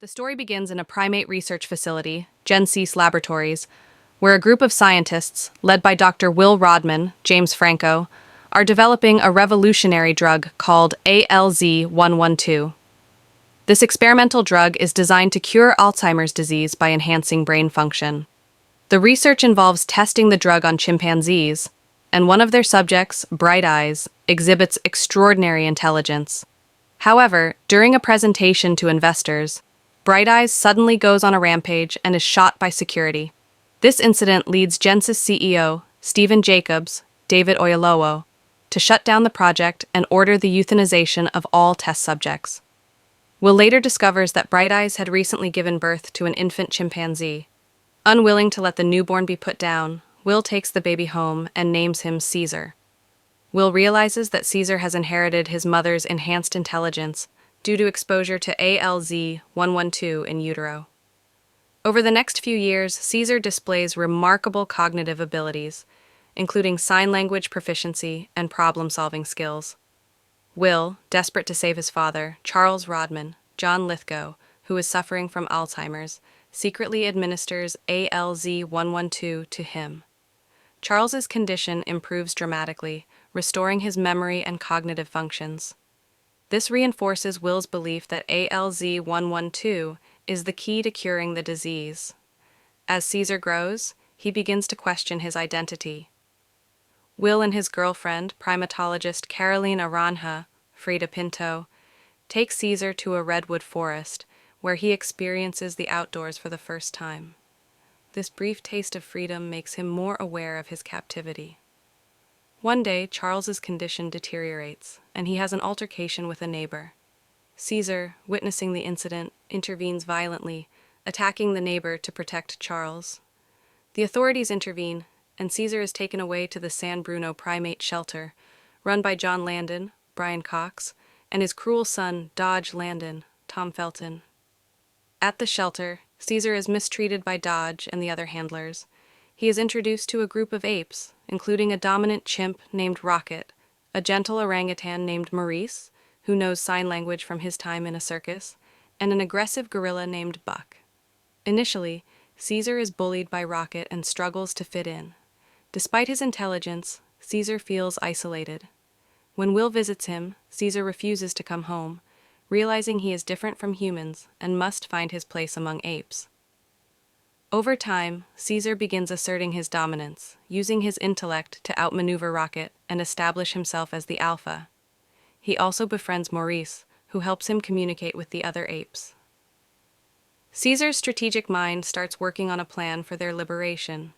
The story begins in a primate research facility, GenCease Laboratories, where a group of scientists, led by Dr. Will Rodman, James Franco, are developing a revolutionary drug called ALZ-112. This experimental drug is designed to cure Alzheimer's disease by enhancing brain function. The research involves testing the drug on chimpanzees, and one of their subjects, Bright Eyes, exhibits extraordinary intelligence. However, during a presentation to investors, Bright Eyes suddenly goes on a rampage and is shot by security. This incident leads GenCease CEO, Stephen Jacobs, David Oyelowo, to shut down the project and order the euthanization of all test subjects. Will later discovers that Bright Eyes had recently given birth to an infant chimpanzee. Unwilling to let the newborn be put down, Will takes the baby home and names him Caesar. Will realizes that Caesar has inherited his mother's enhanced intelligence due to exposure to ALZ-112 in utero. Over the next few years, Caesar displays remarkable cognitive abilities, including sign language proficiency and problem-solving skills. Will, desperate to save his father, Charles Rodman, John Lithgow, who is suffering from Alzheimer's, secretly administers ALZ-112 to him. Charles's condition improves dramatically, restoring his memory and cognitive functions. This reinforces Will's belief that ALZ-112 is the key to curing the disease. As Caesar grows, he begins to question his identity. Will and his girlfriend, primatologist Caroline Aranja, Frida Pinto, take Caesar to a redwood forest, where he experiences the outdoors for the first time. This brief taste of freedom makes him more aware of his captivity. One day, Charles's condition deteriorates, and he has an altercation with a neighbor. Caesar, witnessing the incident, intervenes violently, attacking the neighbor to protect Charles. The authorities intervene, and Caesar is taken away to the San Bruno primate shelter, run by John Landon, Brian Cox, and his cruel son, Dodge Landon, Tom Felton. At the shelter, Caesar is mistreated by Dodge and the other handlers. He is introduced to a group of apes, including a dominant chimp named Rocket, a gentle orangutan named Maurice, who knows sign language from his time in a circus, and an aggressive gorilla named Buck. Initially, Caesar is bullied by Rocket and struggles to fit in. Despite his intelligence, Caesar feels isolated. When Will visits him, Caesar refuses to come home, realizing he is different from humans and must find his place among apes. Over time, Caesar begins asserting his dominance, using his intellect to outmaneuver Rocket and establish himself as the alpha. He also befriends Maurice, who helps him communicate with the other apes. Caesar's strategic mind starts working on a plan for their liberation.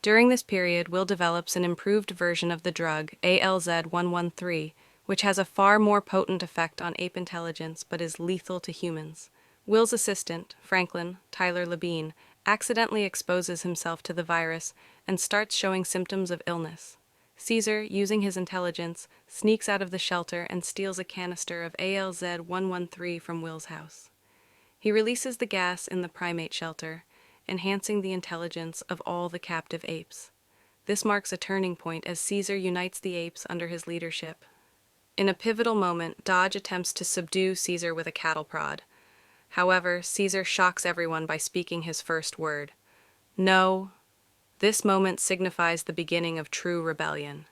During this period, Will develops an improved version of the drug, ALZ-113, which has a far more potent effect on ape intelligence but is lethal to humans. Will's assistant, Franklin, Tyler Labine, accidentally exposes himself to the virus and starts showing symptoms of illness. Caesar, using his intelligence, sneaks out of the shelter and steals a canister of ALZ-113 from Will's house. He releases the gas in the primate shelter, enhancing the intelligence of all the captive apes. This marks a turning point as Caesar unites the apes under his leadership. In a pivotal moment, Dodge attempts to subdue Caesar with a cattle prod. However, Caesar shocks everyone by speaking his first word, "No." This moment signifies the beginning of true rebellion.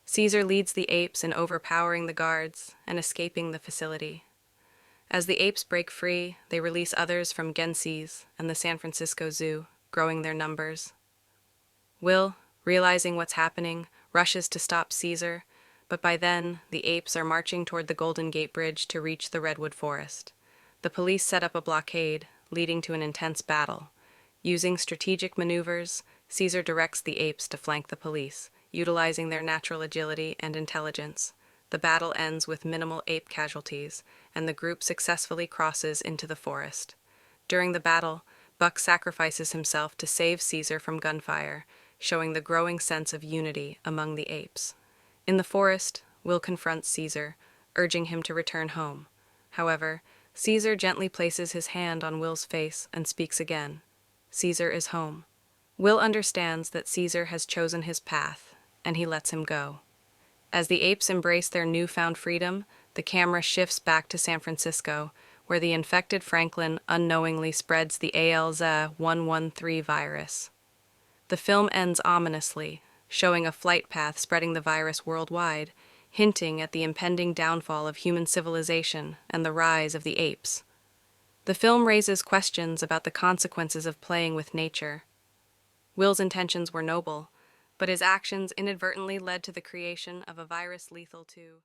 Caesar leads the apes in overpowering the guards and escaping the facility. As the apes break free, they release others from GenCease and the San Francisco Zoo, growing their numbers. Will, realizing what's happening, rushes to stop Caesar, but by then, the apes are marching toward the Golden Gate Bridge to reach the redwood forest. The police set up a blockade, leading to an intense battle. Using strategic maneuvers, Caesar directs the apes to flank the police, utilizing their natural agility and intelligence. The battle ends with minimal ape casualties, and the group successfully crosses into the forest. During the battle, Buck sacrifices himself to save Caesar from gunfire, showing the growing sense of unity among the apes. In the forest, Will confronts Caesar, urging him to return home. However, Caesar gently places his hand on Will's face and speaks again. Caesar is home. Will understands that Caesar has chosen his path, and he lets him go. As the apes embrace their newfound freedom, the camera shifts back to San Francisco, where the infected Franklin unknowingly spreads the ALZ-113 virus. The film ends ominously, showing a flight path spreading the virus worldwide, hinting at the impending downfall of human civilization and the rise of the apes. The film raises questions about the consequences of playing with nature. Will's intentions were noble, but his actions inadvertently led to the creation of a virus lethal to